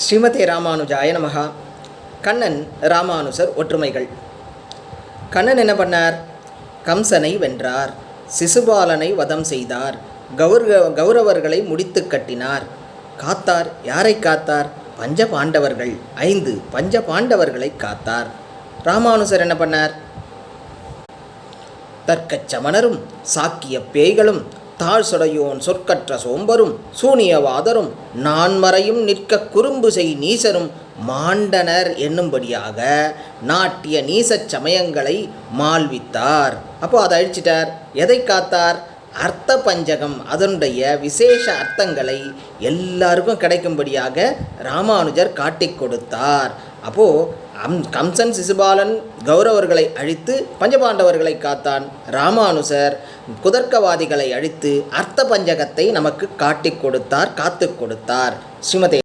ஸ்ரீமதே ராமானுஜாய நமஹா. கண்ணன் ராமானுஜர் ஒற்றுமைகள். கண்ணன் என்ன பண்ணார்? கம்சனை வென்றார், சிசுபாலனை வதம் செய்தார், கௌரவர்களை முடித்து கட்டினார். காத்தார். யாரை காத்தார்? பஞ்ச பாண்டவர்கள், 5 பஞ்ச பாண்டவர்களை காத்தார். ராமானுஜர் என்ன பண்ணார்? தர்க்கச் சமணரும் சாக்கிய பேய்களும் தாழ் சொடையோன் சொற்கற்ற சோம்பரும் சூனியவாதரும் நான்மறையும் நிற்க குறும்பு செய் நீசரும் மாண்டனர் என்னும்படியாக நாட்டிய நீசச் சமயங்களை மாள்வித்தார். அப்போ அதை அழிச்சிட்டார். எதை காத்தார்? அர்த்த பஞ்சகம், அதனுடைய விசேஷ அர்த்தங்களை எல்லாருக்கும் கிடைக்கும்படியாக ராமானுஜர் காட்டி கொடுத்தார். அப்போது கம்சன் சிசுபாலன் கௌரவர்களை அழித்து பஞ்சபாண்டவர்களை காத்தான். ராமானுஜர் குதர்க்கவாதிகளை அழித்து அர்த்த பஞ்சகத்தை நமக்கு காட்டி கொடுத்தார், காத்து கொடுத்தார். ஸ்ரீமதே